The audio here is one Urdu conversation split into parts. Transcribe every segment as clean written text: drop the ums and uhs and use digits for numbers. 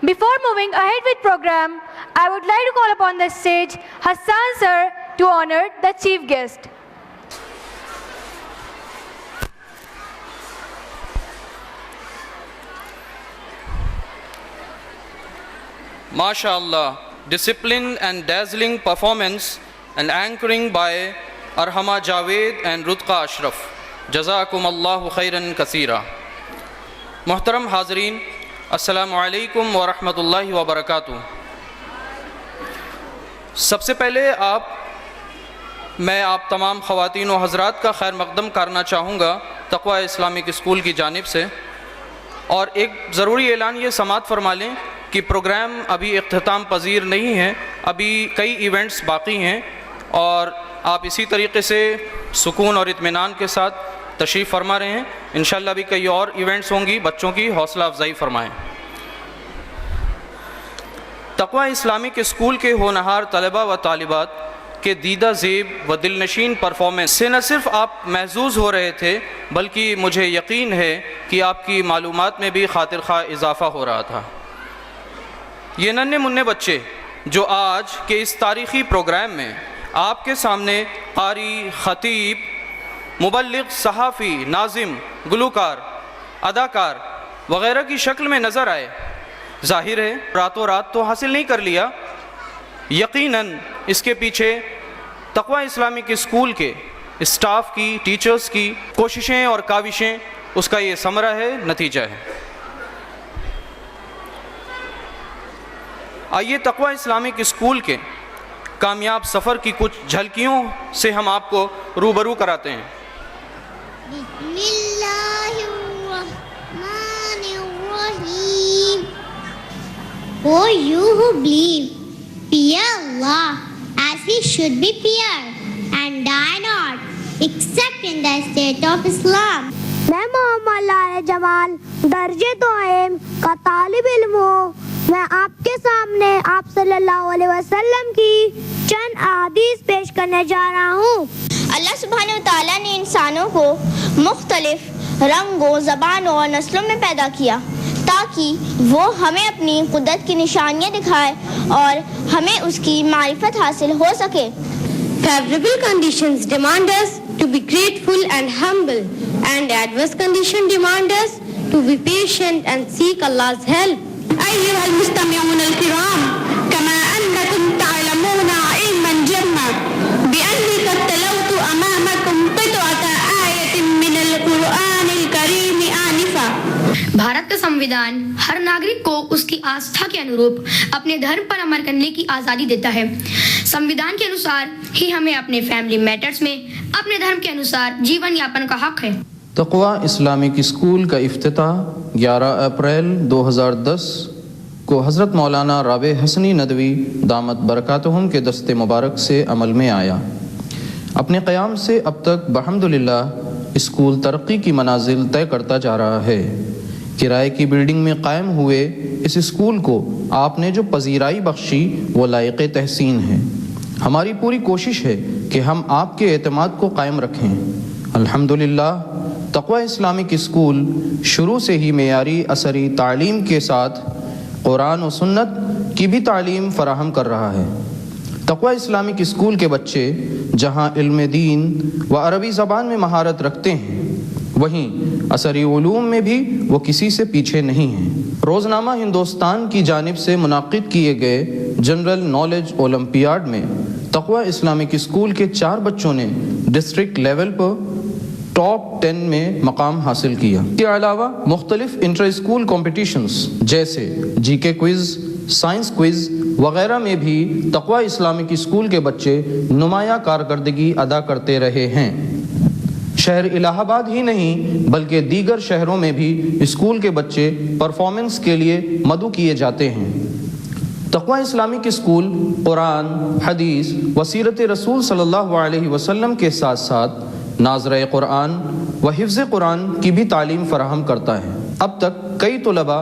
Before moving ahead with program, I would like to call upon the stage Hassan sir to honor the chief guest. MashaAllah, disciplined and dazzling performance and anchoring by Arhama Javed and Rutqa Ashraf. Jazakum Allahu khairan kaseera. Muhtaram Hazreen, Assalamu alaikum wa rahmatullahi wa barakatuh. سب سے پہلے میں آپ تمام خواتین و حضرات کا خیر مقدم کرنا چاہوں گا تقوی اسلامک اسکول کی جانب سے، اور ایک ضروری اعلان یہ سماعت فرما لیں کہ پروگرام ابھی اختتام پذیر نہیں ہے، ابھی کئی ایونٹس باقی ہیں، اور آپ اسی طریقے سے سکون اور اطمینان کے ساتھ تشریف فرما رہے ہیں۔ انشاءاللہ ابھی کئی اور ایونٹس ہوں گی، بچوں کی حوصلہ افزائی فرمائیں۔ تقوی اسلامک اسکول کے ہونہار طلبہ و طالبات کے دیدہ زیب و دل نشین پرفارمنس سے نہ صرف آپ محظوظ ہو رہے تھے، بلکہ مجھے یقین ہے کہ آپ کی معلومات میں بھی خاطر خواہ اضافہ ہو رہا تھا۔ یہ ننھے منھے بچے جو آج کے اس تاریخی پروگرام میں آپ کے سامنے قاری، خطیب، مبلغ، صحافی، ناظم، گلوکار، اداکار وغیرہ کی شکل میں نظر آئے، ظاہر ہے راتوں رات تو حاصل نہیں کر لیا، یقیناً اس کے پیچھے تقوی اسلامک اسکول کے اسٹاف کی، ٹیچرز کی کوششیں اور کاوشیں، اس کا یہ ثمرہ ہے، نتیجہ ہے۔ آئیے تقوی اسلامک اسکول کے کامیاب سفر کی کچھ جھلکیوں سے ہم آپ کو روبرو کراتے ہیں۔ بسم اللہ الرحمن الرحیم۔ O you who believe, fear Allah as He should be feared, and die not, except in the state of Islam. میں محمد لال جمال درجے توعیم کا طالب علم ہوں۔ میں آپ کے سامنے آپ صلی اللہ علیہ وسلم کی چند احادیث پیش کرنے جا رہا ہوں۔ اللہ سبحانہ وتعالیٰ نے انسانوں کو مختلف رنگوں، زبانوں اور نسلوں میں پیدا کیا تاکہ وہ ہمیں اپنی قدرت کی نشانیاں دکھائے اور ہمیں اس کی معرفت حاصل ہو سکے۔ Favorable conditions demand us to be grateful and humble, and adverse conditions demand us to be patient and seek Allah's help. أيها المستمعون الكرام، كما أنكم تعلمون علما جما بأني قد تلوت أمامكم قطعة آية من القرآن الكريم آنفا۔ بھارت کا سمویدھان ہر ناگرک کو اس کی آستھا کے انوروپ اپنے دھرم پر عمل کرنے کی آزادی دیتا ہے۔ سمویدھان کے انوسار ہی ہمیں اپنے فیملی میٹرز میں اپنے دھرم کے انوسار جیون یاپن کا حق ہے۔ تقوی اسلامک اسکول کا افتتاح 11 اپریل 2010 کو حضرت مولانا رابع حسنی ندوی دامت برکاتہم کے دست مبارک سے عمل میں آیا۔ اپنے قیام سے اب تک بحمدللہ اسکول ترقی کی منازل طے کرتا جا رہا ہے۔ کرائے کی بلڈنگ میں قائم ہوئے اس اسکول کو آپ نے جو پذیرائی بخشی وہ لائق تحسین ہے۔ ہماری پوری کوشش ہے کہ ہم آپ کے اعتماد کو قائم رکھیں۔ الحمدللہ تقوی اسلامک اسکول شروع سے ہی معیاری عصری تعلیم کے ساتھ قرآن و سنت کی بھی تعلیم فراہم کر رہا ہے۔ تقوی اسلامک اسکول کے بچے جہاں علم دین و عربی زبان میں مہارت رکھتے ہیں، وہیں عصری علوم میں بھی وہ کسی سے پیچھے نہیں ہیں۔ روزنامہ ہندوستان کی جانب سے منعقد کیے گئے جنرل نالج اولمپیاڈ میں تقوی اسلامک اسکول کے 4 بچوں نے ڈسٹرکٹ لیول پر ٹاپ 10 میں مقام حاصل کیا۔ اس کے علاوہ مختلف انٹر اسکول کمپٹیشنز جیسے جی کے کوئز، سائنس کوئز وغیرہ میں بھی تقوی اسلامک اسکول کے بچے نمایاں کارکردگی ادا کرتے رہے ہیں۔ شہر الہ آباد ہی نہیں بلکہ دیگر شہروں میں بھی اسکول کے بچے پرفارمنس کے لیے مدعو کیے جاتے ہیں۔ تقوی اسلامک اسکول قرآن، حدیث و سیرت رسول صلی اللہ علیہ وسلم کے ساتھ ساتھ ناظرہ قرآن و حفظ قرآن کی بھی تعلیم فراہم کرتا ہے۔ اب تک کئی طلباء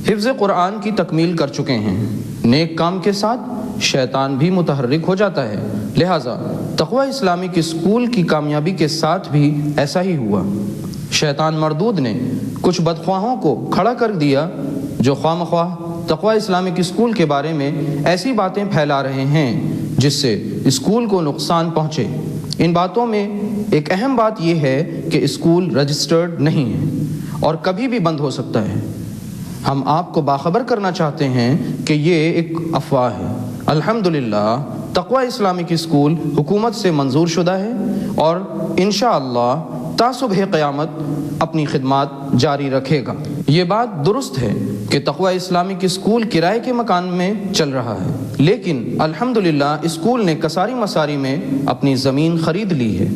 حفظ قرآن کی تکمیل کر چکے ہیں۔ نیک کام کے ساتھ شیطان بھی متحرک ہو جاتا ہے، لہٰذا تقوی اسلامک اسکول کی کامیابی کے ساتھ بھی ایسا ہی ہوا۔ شیطان مردود نے کچھ بدخواہوں کو کھڑا کر دیا جو خواہ مخواہ تقوی اسلامک اسکول کے بارے میں ایسی باتیں پھیلا رہے ہیں جس سے اسکول کو نقصان پہنچے۔ ان باتوں میں ایک اہم بات یہ ہے کہ اسکول رجسٹرڈ نہیں ہے اور کبھی بھی بند ہو سکتا ہے۔ ہم آپ کو باخبر کرنا چاہتے ہیں کہ یہ ایک افواہ ہے۔ الحمدللہ تقوی اسلامک اسکول حکومت سے منظور شدہ ہے اور انشاءاللہ تا صبح قیامت اپنی خدمات جاری رکھے گا۔ یہ بات درست ہے کہ تقوی اسلامک اسکول کرائے کے مکان میں چل رہا ہے، لیکن الحمدللہ اسکول نے کساری مساری میں اپنی زمین خرید لی ہے۔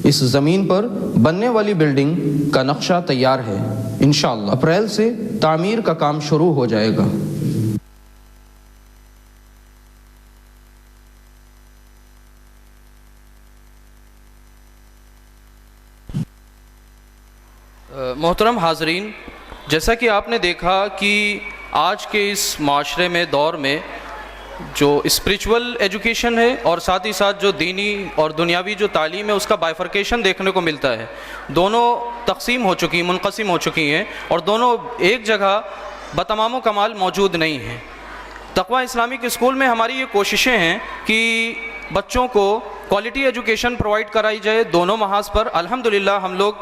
اس زمین پر بننے والی بلڈنگ کا نقشہ تیار ہے۔ انشاءاللہ اپریل سے تعمیر کا کام شروع ہو جائے گا۔ محترم حاضرین، جیسا کہ آپ نے دیکھا کہ آج کے اس معاشرے میں دور میں جو اسپریچول ایجوکیشن ہے اور ساتھ ہی ساتھ جو دینی اور دنیاوی جو تعلیم ہے اس کا بائفرکیشن دیکھنے کو ملتا ہے۔ دونوں تقسیم ہو چکی، منقسم ہو چکی ہیں اور دونوں ایک جگہ بتمام و کمال موجود نہیں ہیں۔ تقوی اسلامک اسکول میں ہماری یہ کوششیں ہیں کہ بچوں کو کوالٹی ایجوکیشن پرووائڈ کرائی جائے دونوں محاذ پر۔ الحمدللہ ہم لوگ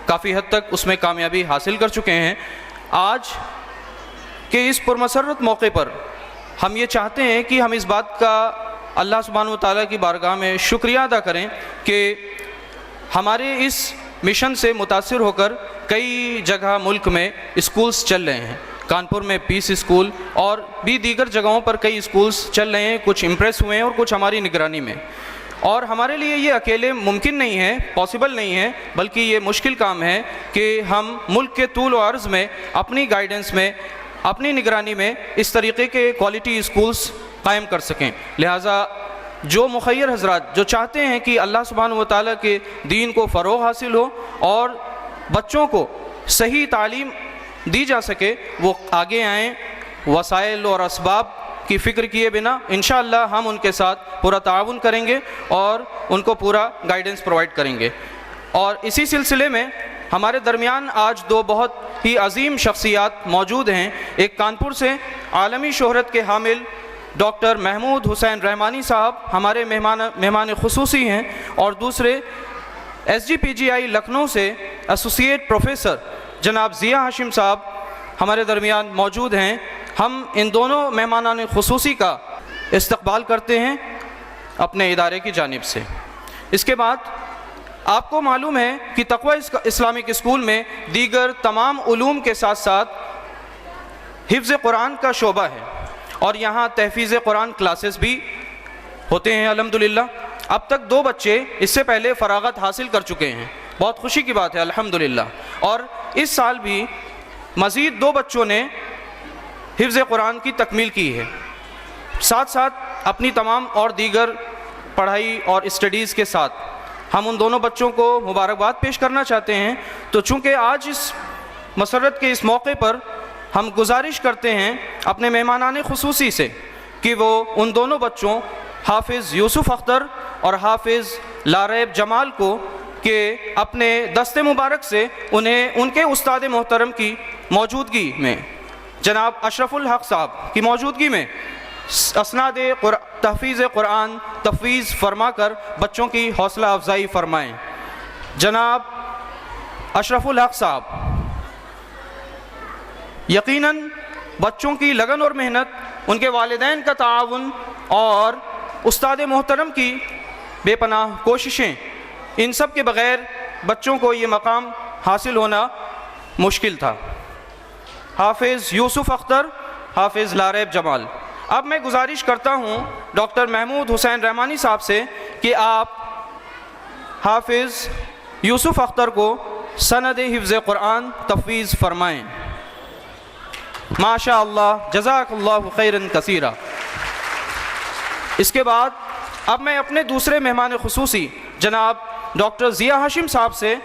کافی حد تک اس میں کامیابی حاصل کر چکے ہیں۔ آج کے اس پرمسرت موقع پر ہم یہ چاہتے ہیں کہ ہم اس بات کا اللہ سبحانہ و تعالیٰ کی بارگاہ میں شکریہ ادا کریں کہ ہمارے اس مشن سے متاثر ہو کر کئی جگہ ملک میں اسکولز چل رہے ہیں۔ کانپور میں پیس اسکول اور بھی دیگر جگہوں پر کئی اسکولز چل رہے ہیں، کچھ امپریس ہوئے ہیں اور کچھ ہماری نگرانی میں۔ اور ہمارے لیے یہ اکیلے ممکن نہیں ہے، پاسبل نہیں ہے، بلکہ یہ مشکل کام ہے کہ ہم ملک کے طول و عرض میں اپنی گائیڈنس میں، اپنی نگرانی میں اس طریقے کے کوالٹی اسکولز قائم کر سکیں۔ لہٰذا جو مخیر حضرات جو چاہتے ہیں کہ اللہ سبحانہ و تعالیٰ کے دین کو فروغ حاصل ہو اور بچوں کو صحیح تعلیم دی جا سکے، وہ آگے آئیں، وسائل اور اسباب کی فکر کیے بنا انشاءاللہ ہم ان کے ساتھ پورا تعاون کریں گے اور ان کو پورا گائیڈنس پرووائڈ کریں گے۔ اور اسی سلسلے میں ہمارے درمیان آج دو بہت ہی عظیم شخصیات موجود ہیں۔ ایک کانپور سے عالمی شہرت کے حامل ڈاکٹر محمود حسین رحمانی صاحب ہمارے مہمان خصوصی ہیں، اور دوسرے SGPGI لکھنؤ سے ایسوسیٹ پروفیسر جناب ضیاء ہاشم صاحب ہمارے درمیان موجود ہیں۔ ہم ان دونوں مہمانان خصوصی کا استقبال کرتے ہیں اپنے ادارے کی جانب سے۔ اس کے بعد آپ کو معلوم ہے کہ تقوی اسلامک اسکول میں دیگر تمام علوم کے ساتھ ساتھ حفظ قرآن کا شعبہ ہے اور یہاں تحفیظ قرآن کلاسز بھی ہوتے ہیں الحمدللہ۔ اب تک 2 بچے اس سے پہلے فراغت حاصل کر چکے ہیں، بہت خوشی کی بات ہے الحمدللہ۔ اور اس سال بھی مزید 2 بچوں نے حفظ قرآن کی تکمیل کی ہے، ساتھ ساتھ اپنی تمام اور دیگر پڑھائی اور اسٹڈیز کے ساتھ۔ ہم ان دونوں بچوں کو مبارکباد پیش کرنا چاہتے ہیں۔ تو چونکہ آج اس مسرت کے اس موقع پر ہم گزارش کرتے ہیں اپنے مہمانان خصوصی سے کہ وہ ان دونوں بچوں حافظ یوسف اختر اور حافظ لاریب جمال کو کہ اپنے دست مبارک سے انہیں ان کے استاد محترم کی موجودگی میں جناب اشرف الحق صاحب کی موجودگی میں اسناد تحفیظ قرآن تفویض فرما کر بچوں کی حوصلہ افزائی فرمائیں۔ جناب اشرف الحق صاحب، یقیناً بچوں کی لگن اور محنت، ان کے والدین کا تعاون اور استاد محترم کی بے پناہ کوششیں، ان سب کے بغیر بچوں کو یہ مقام حاصل ہونا مشکل تھا۔ حافظ یوسف اختر، حافظ لاریب جمال۔ اب میں گزارش کرتا ہوں ڈاکٹر محمود حسین رحمانی صاحب سے کہ آپ حافظ یوسف اختر کو سند حفظ قرآن تفویض فرمائیں۔ ماشاء اللہ، جزاک اللہ خیراً کثیرا۔ اس کے بعد اب میں اپنے دوسرے مہمان خصوصی جناب ڈاکٹر ضیاء ہاشم صاحب سے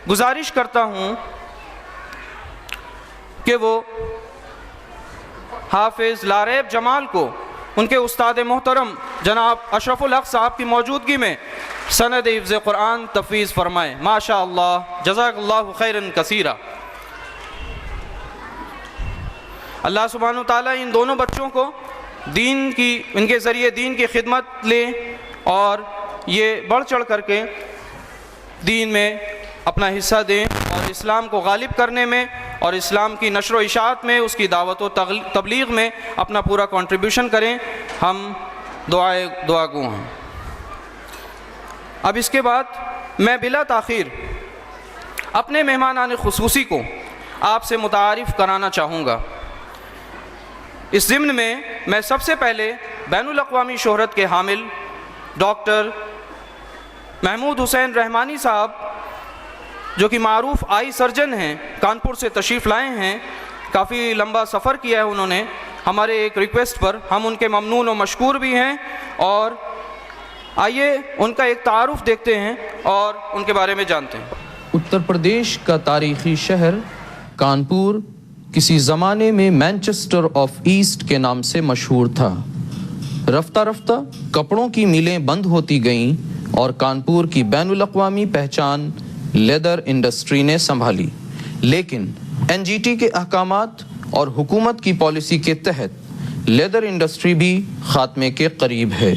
گزارش کرتا ہوں کہ وہ حافظ لاریب جمال کو ان کے استاد محترم جناب اشرف الحق صاحب کی موجودگی میں سند حفظ قرآن تفویض فرمائیں۔ ماشاء اللہ، جزاک اللہ خیراً کثیرا۔ اللہ سبحانہ و تعالیٰ ان دونوں بچوں کو ان کے ذریعے دین کی خدمت لیں اور یہ بڑھ چڑھ کر کے دین میں اپنا حصہ دیں اور اسلام کو غالب کرنے میں اور اسلام کی نشر و اشاعت میں، اس کی دعوت و تبلیغ میں اپنا پورا کنٹریبیوشن کریں۔ ہم دعا گو ہیں۔ اب اس کے بعد میں بلا تاخیر اپنے مہمانان خصوصی کو آپ سے متعارف کرانا چاہوں گا۔ اس ضمن میں میں سب سے پہلے بین الاقوامی شہرت کے حامل ڈاکٹر محمود حسین رحمانی صاحب، جو کہ معروف آئی سرجن ہیں، کانپور سے تشریف لائے ہیں۔ کافی لمبا سفر کیا ہے انہوں نے، ہمارے ایک ریکویسٹ پر ہم ان کے ممنون و مشکور بھی ہیں، اور آئیے ان کا ایک تعارف دیکھتے ہیں اور ان کے بارے میں جانتے ہیں۔ اتر پردیش کا تاریخی شہر کانپور کسی زمانے میں مینچسٹر آف ایسٹ کے نام سے مشہور تھا۔ رفتہ رفتہ کپڑوں کی ملیں بند ہوتی گئیں اور کانپور کی بین الاقوامی پہچان لیدر انڈسٹری نے سنبھالی، لیکن NGT کے احکامات اور حکومت کی پالیسی کے تحت لیدر انڈسٹری بھی خاتمے کے قریب ہے۔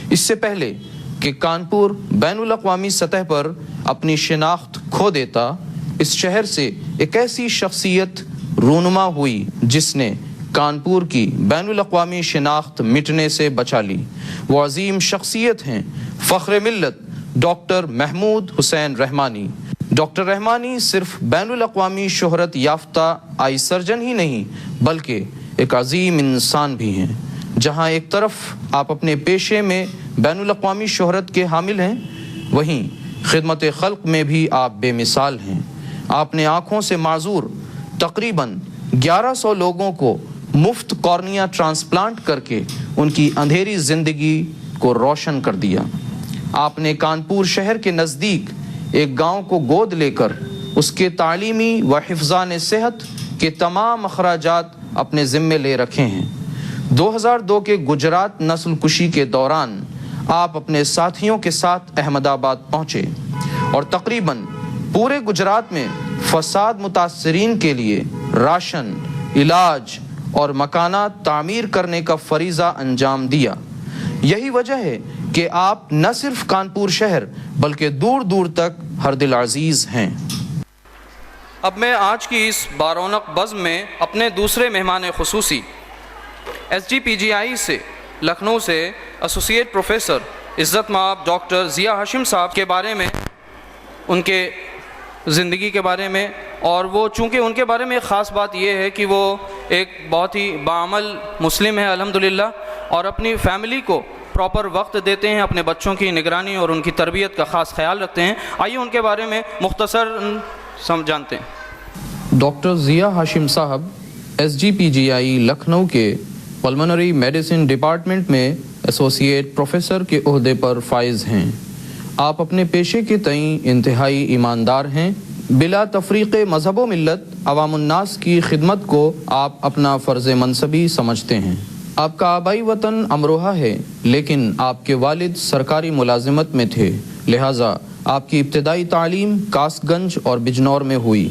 اس سے پہلے کہ کانپور بین الاقوامی سطح پر اپنی شناخت کھو دیتا، اس شہر سے ایک ایسی شخصیت رونما ہوئی جس نے کانپور کی بین الاقوامی شناخت مٹنے سے بچا لی۔ وہ عظیم شخصیت ہیں فخر ملت ڈاکٹر محمود حسین رحمانی۔ ڈاکٹر رحمانی صرف بین الاقوامی شہرت یافتہ آئی سرجن ہی نہیں بلکہ ایک عظیم انسان بھی ہیں۔ جہاں ایک طرف آپ اپنے پیشے میں بین الاقوامی شہرت کے حامل ہیں، وہیں خدمت خلق میں بھی آپ بے مثال ہیں۔ آپ نے آنکھوں سے معذور تقریباً 1100 لوگوں کو مفت کارنیا ٹرانسپلانٹ کر کے ان کی اندھیری زندگی کو روشن کر دیا۔ آپ نے کانپور شہر کے نزدیک ایک گاؤں کو گود لے کر اس کے تعلیمی و حفظان صحت کے تمام اخراجات اپنے ذمے لے رکھے ہیں۔ 2002 کے گجرات نسل کشی کے دوران آپ اپنے ساتھیوں کے ساتھ احمد آباد پہنچے اور تقریباً پورے گجرات میں فساد متاثرین کے لیے راشن، علاج اور مکانات تعمیر کرنے کا فریضہ انجام دیا۔ یہی وجہ ہے کہ آپ نہ صرف کانپور شہر بلکہ دور دور تک ہر دل عزیز ہیں۔ اب میں آج کی اس بارونق بزم میں اپنے دوسرے مہمان خصوصی SGPGI سے لکھنؤ سے ایسوسیٹ پروفیسر عزت مآب ڈاکٹر ضیاء ہاشم صاحب کے بارے میں، ان کے زندگی کے بارے میں، اور وہ چونکہ ان کے بارے میں ایک خاص بات یہ ہے کہ وہ ایک بہت ہی باعمل مسلم ہے الحمدللہ، اور اپنی فیملی کو پراپر وقت دیتے ہیں، اپنے بچوں کی نگرانی اور ان کی تربیت کا خاص خیال رکھتے ہیں۔ آئیے ان کے بارے میں مختصر جانتے ہیں۔ ڈاکٹر ضیاء ہاشم صاحب SGPGI لکھنؤ کے پلمنری میڈیسن ڈپارٹمنٹ میں ایسوسیٹ پروفیسر کے عہدے پر فائز ہیں۔ آپ اپنے پیشے کے تئیں انتہائی ایماندار ہیں۔ بلا تفریق مذہب و ملت عوام الناس کی خدمت کو آپ اپنا فرض منصبی سمجھتے ہیں۔ آپ کا آبائی وطن امروہہ ہے، لیکن آپ کے والد سرکاری ملازمت میں تھے، لہٰذا آپ کی ابتدائی تعلیم کاس گنج اور بجنور میں ہوئی۔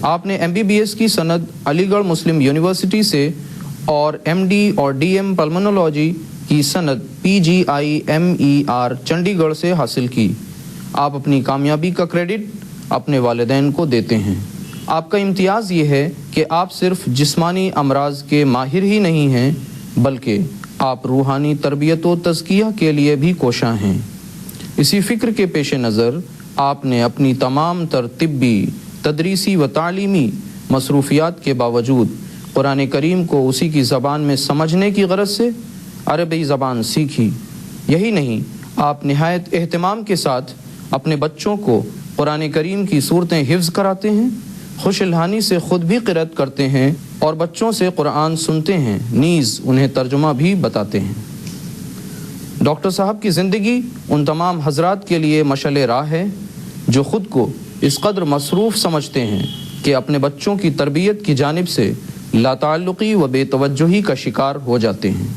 آپ نے MBBS کی سند علی گڑھ مسلم یونیورسٹی سے اور MD اور DM پلمونولوجی کی سند PGI-MER چنڈی گڑھ سے حاصل کی۔ آپ اپنی کامیابی کا کریڈٹ اپنے والدین کو دیتے ہیں۔ آپ کا امتیاز یہ ہے کہ آپ صرف جسمانی امراض کے ماہر ہی نہیں ہیں بلکہ آپ روحانی تربیت و تزکیہ کے لیے بھی کوشاں ہیں۔ اسی فکر کے پیش نظر آپ نے اپنی تمام تر طبی، تدریسی و تعلیمی مصروفیات کے باوجود قرآن کریم کو اسی کی زبان میں سمجھنے کی غرض سے عربی زبان سیکھی۔ یہی نہیں، آپ نہایت اہتمام کے ساتھ اپنے بچوں کو قرآن کریم کی صورتیں حفظ کراتے ہیں، خوش الحانی سے خود بھی قرأت کرتے ہیں اور بچوں سے قرآن سنتے ہیں، نیز انہیں ترجمہ بھی بتاتے ہیں۔ ڈاکٹر صاحب کی زندگی ان تمام حضرات کے لیے مشعل راہ ہے جو خود کو اس قدر مصروف سمجھتے ہیں کہ اپنے بچوں کی تربیت کی جانب سے لا تعلقی و بے توجہی کا شکار ہو جاتے ہیں۔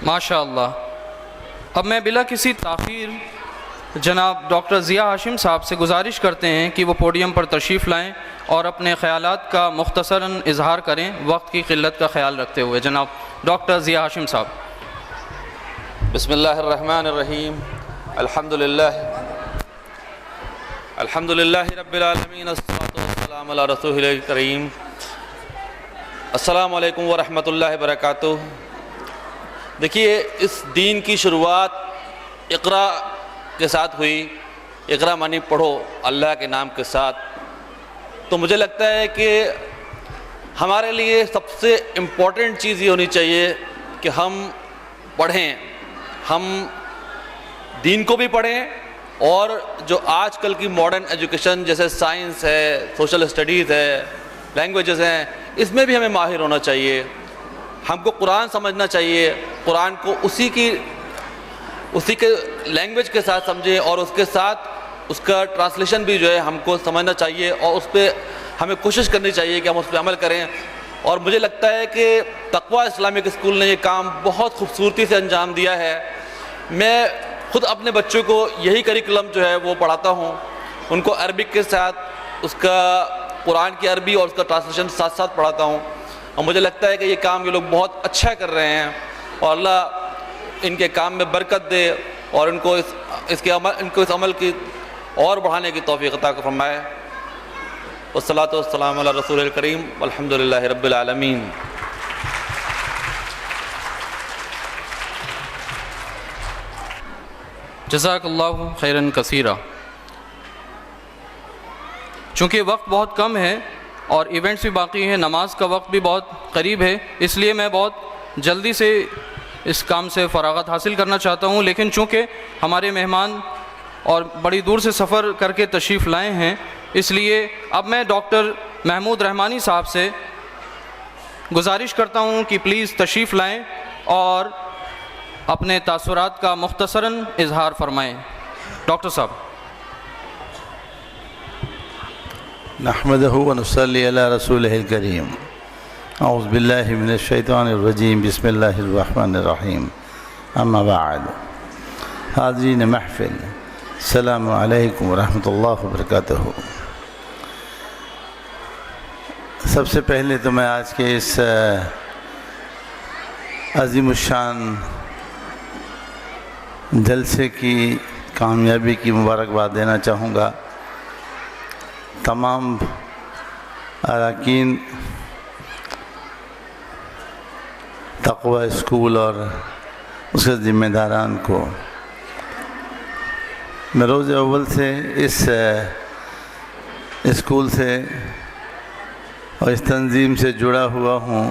ماشاء اللہ۔ اب میں بلا کسی تاخیر جناب ڈاکٹر ضیاء ہاشم صاحب سے گزارش کرتے ہیں کہ وہ پوڈیم پر تشریف لائیں اور اپنے خیالات کا مختصراً اظہار کریں وقت کی قلت کا خیال رکھتے ہوئے. جناب ڈاکٹر ضیاء ہاشم صاحب. بسم اللہ الرحمن الرحیم. الحمد للہ رب العالمین، الصلاۃ والسلام علی رسول الکریم. السلام علیکم ورحمۃ اللہ وبرکاتہ. دیکھیے، اس دین کی شروعات اقرا کے ساتھ ہوئی. اقرا معنی پڑھو اللہ کے نام کے ساتھ. تو مجھے لگتا ہے کہ ہمارے لیے سب سے امپورٹنٹ چیز یہ ہونی چاہیے کہ ہم پڑھیں، ہم دین کو بھی پڑھیں، اور جو آج کل کی ماڈرن ایجوکیشن جیسے سائنس ہے، سوشل اسٹڈیز ہے، لینگویجز ہیں، اس میں بھی ہمیں ماہر ہونا چاہیے. ہم کو قرآن سمجھنا چاہیے، قرآن کو اسی کے لینگویج کے ساتھ سمجھیں، اور اس کے ساتھ اس کا ٹرانسلیشن بھی جو ہے ہم کو سمجھنا چاہیے، اور اس پہ ہمیں کوشش کرنی چاہیے کہ ہم اس پہ عمل کریں. اور مجھے لگتا ہے کہ تقویٰ اسلامک اسکول نے یہ کام بہت خوبصورتی سے انجام دیا ہے. میں خود اپنے بچوں کو یہی کریکولم جو ہے وہ پڑھاتا ہوں. ان کو عربک کے ساتھ اس کا قرآن کی عربی اور اس کا ٹرانسلیشن ساتھ ساتھ پڑھاتا ہوں، اور مجھے لگتا ہے کہ یہ کام یہ لوگ بہت اچھا کر رہے ہیں، اور اللہ ان کے کام میں برکت دے، اور ان کو اس عمل کی اور بڑھانے کی توفیق عطا فرمائے. والصلاۃ والسلام علی رسول الکریم والحمد للہ رب العالمین. جزاک اللہ خیراً کثیرا. چونکہ وقت بہت کم ہے اور ایونٹس بھی باقی ہیں، نماز کا وقت بھی بہت قریب ہے، اس لیے میں بہت جلدی سے اس کام سے فراغت حاصل کرنا چاہتا ہوں. لیکن چونکہ ہمارے مہمان اور بڑی دور سے سفر کر کے تشریف لائے ہیں، اس لیے اب میں ڈاکٹر محمود رحمانی صاحب سے گزارش کرتا ہوں کہ پلیز تشریف لائیں اور اپنے تاثرات کا مختصراً اظہار فرمائیں. ڈاکٹر صاحب. نحمدہ ونصلی علی رسولہ الکریم. اعوذ باللہ من الشیطان الرجیم. بسم اللہ الرحمن الرحیم. اما بعد. حاضرین محفل، السلام علیکم ورحمۃ اللہ وبرکاتہ. سب سے پہلے تو میں آج کے اس عظیم الشان جلسے کی کامیابی کی مبارکباد دینا چاہوں گا. تمام اراکین تقویٰ اسکول اور اس کے ذمہ داران کو. میں روز اول سے اس اسکول سے اور اس تنظیم سے جڑا ہوا ہوں.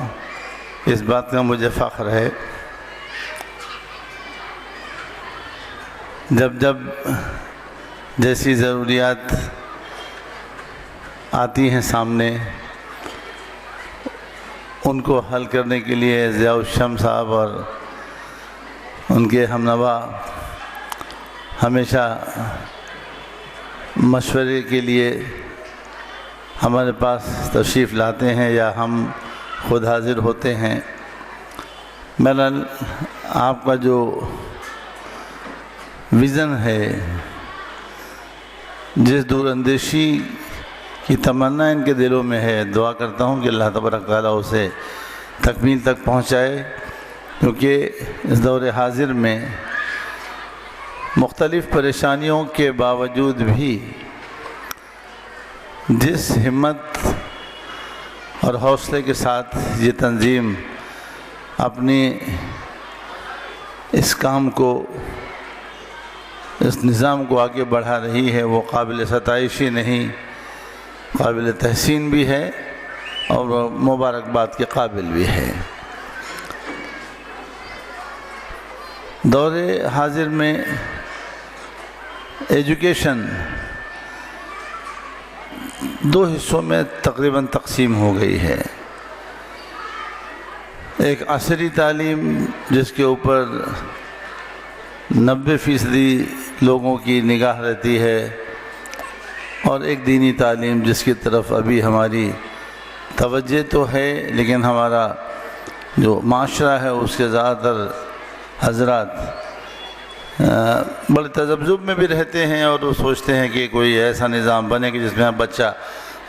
اس بات کا مجھے فخر ہے. جب جیسی ضروریات آتی ہیں سامنے، ان کو حل کرنے کے لیے ضیاء الشمس صاحب اور ان کے ہمنوا ہمیشہ مشورے کے لیے ہمارے پاس تشریف لاتے ہیں یا ہم خود حاضر ہوتے ہیں. بہرحال آپ کا جو ویژن ہے، جس دور اندیشی کی تمنا ان کے دلوں میں ہے، دعا کرتا ہوں کہ اللہ تبارک تعالیٰ اسے تکمیل تک پہنچائے. کیونکہ اس دور حاضر میں مختلف پریشانیوں کے باوجود بھی جس ہمت اور حوصلے کے ساتھ یہ تنظیم اپنی اس کام کو، اس نظام کو آگے بڑھا رہی ہے، وہ قابل ستائش ہی نہیں، قابل تحسین بھی ہے اور مبارکباد کے قابل بھی ہے. دور حاضر میں ایجوکیشن دو حصوں میں تقریباً تقسیم ہو گئی ہے. ایک عصری تعلیم جس کے اوپر 90% لوگوں کی نگاہ رہتی ہے، اور ایک دینی تعلیم جس کی طرف ابھی ہماری توجہ تو ہے، لیکن ہمارا جو معاشرہ ہے اس کے زیادہ تر حضرات بڑے تذبذب میں بھی رہتے ہیں اور وہ سوچتے ہیں کہ کوئی ایسا نظام بنے کہ جس میں بچہ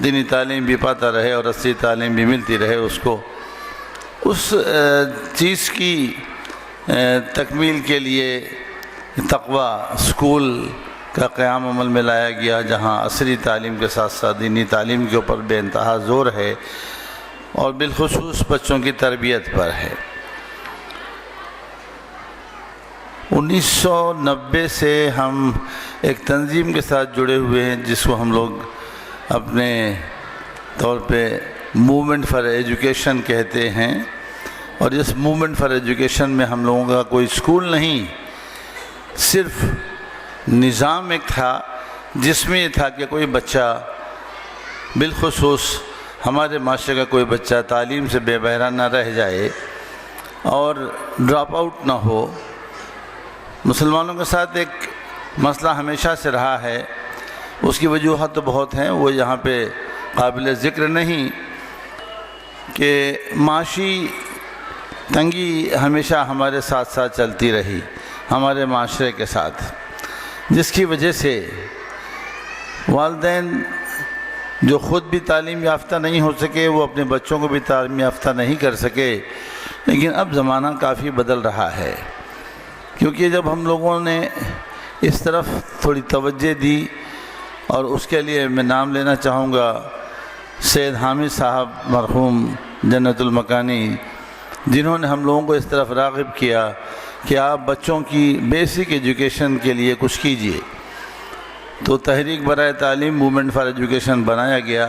دینی تعلیم بھی پاتا رہے اور اصلی تعلیم بھی ملتی رہے اس کو. اس چیز کی تکمیل کے لیے تقویٰ اسکول کا قیام عمل میں لایا گیا، جہاں عصری تعلیم کے ساتھ ساتھ دینی تعلیم کے اوپر بے انتہا زور ہے اور بالخصوص بچوں کی تربیت پر ہے. 1990 سے ہم ایک تنظیم کے ساتھ جڑے ہوئے ہیں جس کو ہم لوگ اپنے طور پہ موومنٹ فار ایجوکیشن کہتے ہیں، اور اس موومنٹ فار ایجوکیشن میں ہم لوگوں کا کوئی اسکول نہیں، صرف نظام ایک تھا جس میں یہ تھا کہ کوئی بچہ، بالخصوص ہمارے معاشرے کا کوئی بچہ تعلیم سے بے بہرہ نہ رہ جائے اور ڈراپ آؤٹ نہ ہو. مسلمانوں کے ساتھ ایک مسئلہ ہمیشہ سے رہا ہے، اس کی وجوہات تو بہت ہیں، وہ یہاں پہ قابل ذکر نہیں، کہ معاشی تنگی ہمیشہ ہمارے ساتھ ساتھ چلتی رہی ہمارے معاشرے کے ساتھ، جس کی وجہ سے والدین جو خود بھی تعلیم یافتہ نہیں ہو سکے وہ اپنے بچوں کو بھی تعلیم یافتہ نہیں کر سکے. لیکن اب زمانہ کافی بدل رہا ہے، کیونکہ جب ہم لوگوں نے اس طرف تھوڑی توجہ دی، اور اس کے لیے میں نام لینا چاہوں گا سید حامد صاحب مرحوم جنت المکانی، جنہوں نے ہم لوگوں کو اس طرف راغب کیا کہ آپ بچوں کی بیسک ایجوکیشن کے لیے کچھ کیجئے. تو تحریک برائے تعلیم موومنٹ فار ایجوکیشن بنایا گیا،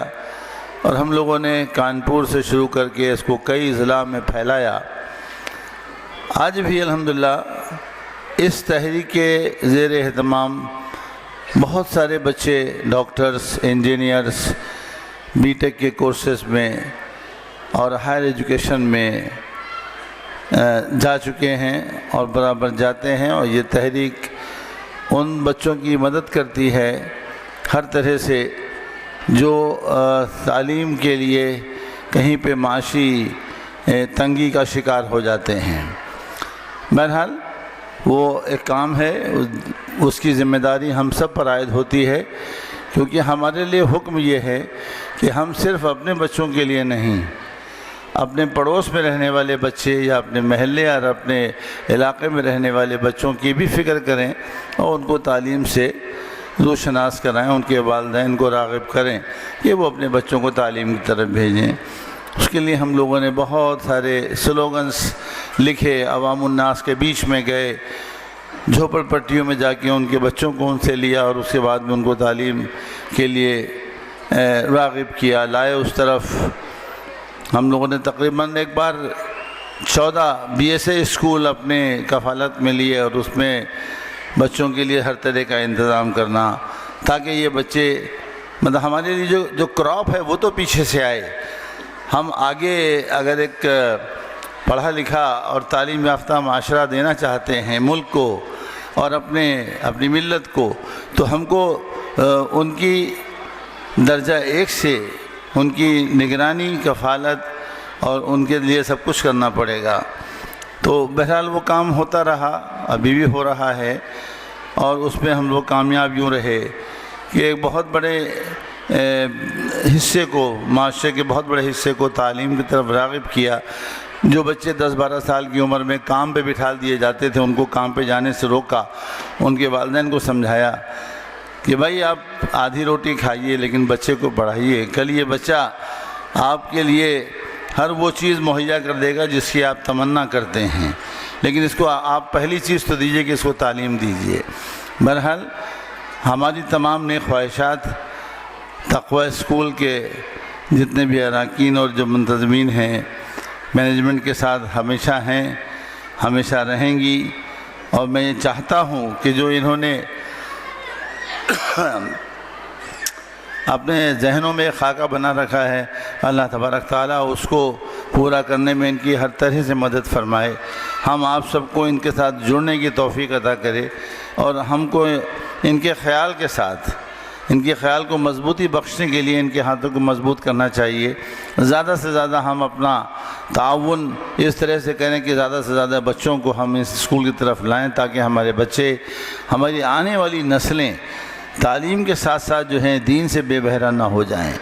اور ہم لوگوں نے کانپور سے شروع کر کے اس کو کئی اضلاع میں پھیلایا. آج بھی الحمدللہ اس تحریک کے زیر اہتمام بہت سارے بچے ڈاکٹرز، انجینئرز، بی ٹیک کے کورسز میں اور ہائر ایجوکیشن میں جا چکے ہیں اور برابر جاتے ہیں. اور یہ تحریک ان بچوں کی مدد کرتی ہے ہر طرح سے جو تعلیم کے لیے کہیں پہ معاشی تنگی کا شکار ہو جاتے ہیں. بہرحال وہ ایک کام ہے، اس کی ذمہ داری ہم سب پر عائد ہوتی ہے، کیونکہ ہمارے لیے حکم یہ ہے کہ ہم صرف اپنے بچوں کے لیے نہیں، اپنے پڑوس میں رہنے والے بچے یا اپنے محلے اور اپنے علاقے میں رہنے والے بچوں کی بھی فکر کریں اور ان کو تعلیم سے روشناس کرائیں، ان کے والدین کو راغب کریں کہ وہ اپنے بچوں کو تعلیم کی طرف بھیجیں. اس کے لیے ہم لوگوں نے بہت سارے سلوگنز لکھے، عوام الناس کے بیچ میں گئے، جھوپڑ پٹیوں میں جا کے ان کے بچوں کو ان سے لیا اور اس کے بعد میں ان کو تعلیم کے لیے راغب کیا، لائے اس طرف. ہم لوگوں نے تقریباً ایک بار 14 بی ایس اے اسکول اپنے کفالت میں لیے، اور اس میں بچوں کے لیے ہر طرح کا انتظام کرنا تاکہ یہ بچے، مطلب ہمارے لیے جو کراپ ہے وہ تو پیچھے سے آئے، ہم آگے اگر ایک پڑھا لکھا اور تعلیم یافتہ معاشرہ دینا چاہتے ہیں ملک کو اور اپنی ملت کو، تو ہم کو ان کی درجہ ایک سے ان کی نگرانی، کفالت اور ان کے لیے سب کچھ کرنا پڑے گا. تو بہرحال وہ کام ہوتا رہا، ابھی بھی ہو رہا ہے، اور اس میں ہم لوگ کامیاب یوں رہے کہ ایک بہت بڑے حصے کو، معاشرے کے بہت بڑے حصے کو تعلیم کی طرف راغب کیا. جو بچے 10-12 سال کی عمر میں کام پہ بٹھا دیے جاتے تھے ان کو کام پہ جانے سے روکا، ان کے والدین کو سمجھایا کہ بھائی آپ آدھی روٹی کھائیے لیکن بچے کو پڑھائیے، کل یہ بچہ آپ کے لیے ہر وہ چیز مہیا کر دے گا جس کی آپ تمنا کرتے ہیں، لیکن اس کو آپ پہلی چیز تو دیجئے کہ اس کو تعلیم دیجئے. بہرحال ہماری تمام نیک خواہشات تقویٰ اسکول کے جتنے بھی اراکین اور جو منتظمین ہیں مینجمنٹ کے ساتھ ہمیشہ ہیں، ہمیشہ رہیں گی. اور میں یہ چاہتا ہوں کہ جو انہوں نے اپنے ذہنوں میں خاکہ بنا رکھا ہے، اللہ تبارک تعالیٰ اس کو پورا کرنے میں ان کی ہر طرح سے مدد فرمائے. ہم آپ سب کو ان کے ساتھ جڑنے کی توفیق عطا کرے، اور ہم کو ان کے خیال کے ساتھ ان کے خیال کو مضبوطی بخشنے کے لیے ان کے ہاتھوں کو مضبوط کرنا چاہیے. زیادہ سے زیادہ ہم اپنا تعاون اس طرح سے کریں کہ زیادہ سے زیادہ بچوں کو ہم اس اسکول کی طرف لائیں تاکہ ہمارے بچے، ہماری آنے والی نسلیں تعلیم کے ساتھ ساتھ جو ہیں دین سے بے بہرہ نہ ہو جائیں.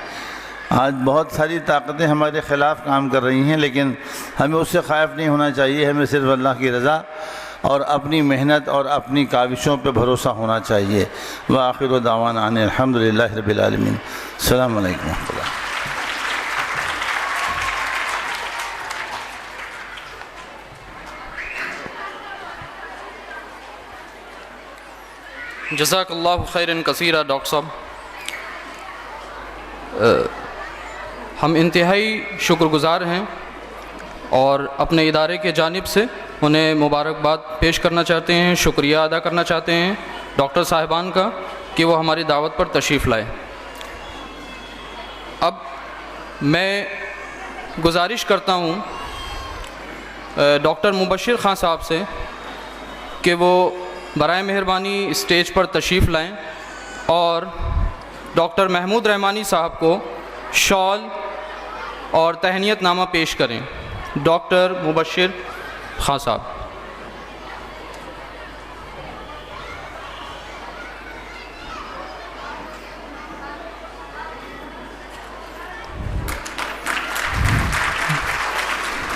آج بہت ساری طاقتیں ہمارے خلاف کام کر رہی ہیں، لیکن ہمیں اس سے خائف نہیں ہونا چاہیے. ہمیں صرف اللہ کی رضا اور اپنی محنت اور اپنی کاوشوں پہ بھروسہ ہونا چاہیے. وآخر دعوانا ان الحمدللہ رب العالمین. السلام علیکم ورحمۃ اللہ. جزاک اللہ خیرا کثیرا. ڈاکٹر صاحب، ہم انتہائی شکر گزار ہیں اور اپنے ادارے کے جانب سے انہیں مبارکباد پیش کرنا چاہتے ہیں، شکریہ ادا کرنا چاہتے ہیں ڈاکٹر صاحبان کا کہ وہ ہماری دعوت پر تشریف لائے. اب میں گزارش کرتا ہوں ڈاکٹر مبشر خان صاحب سے کہ وہ برائے مہربانی اسٹیج پر تشریف لائیں اور ڈاکٹر محمود رحمانی صاحب کو شال اور تہنیت نامہ پیش کریں. ڈاکٹر مبشر خان صاحب.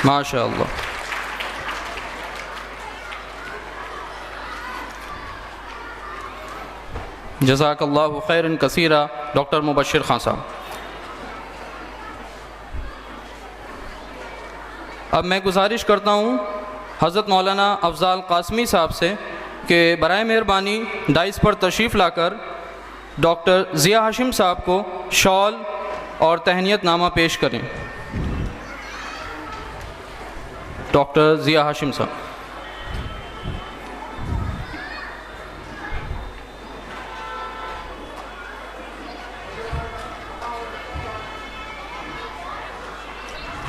ماشاء اللہ. جزاک اللہ خیرا کثیرا. ڈاکٹر مبشر خان صاحب. اب میں گزارش کرتا ہوں حضرت مولانا افضال قاسمی صاحب سے کہ برائے مہربانی ڈائس پر تشریف لا کر ڈاکٹر ضیاء ہاشم صاحب کو شال اور تہنیت نامہ پیش کریں. ڈاکٹر ضیاء ہاشم صاحب.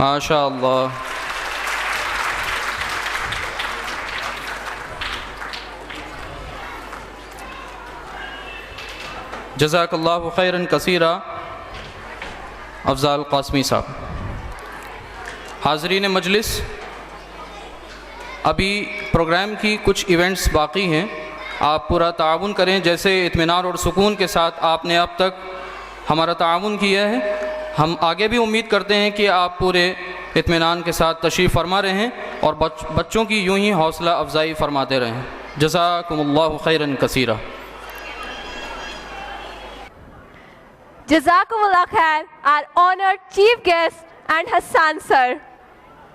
ماشاء اللہ. جزاک اللہ خیرا کثیرا. افضال قاسمی صاحب. حاضرین مجلس، ابھی پروگرام کی کچھ ایونٹس باقی ہیں. آپ پورا تعاون کریں جیسے اطمینان اور سکون کے ساتھ آپ نے اب تک ہمارا تعاون کیا ہے. ہم آگے بھی امید کرتے ہیں کہ آپ پورے اطمینان کے ساتھ تشریف فرما رہے ہیں اور بچوں کی یوں ہی حوصلہ افزائی فرماتے رہیں. جزاکم اللہ خیرا کثیرا. Jazakumullah khair, our honored chief guest and Hassan sir.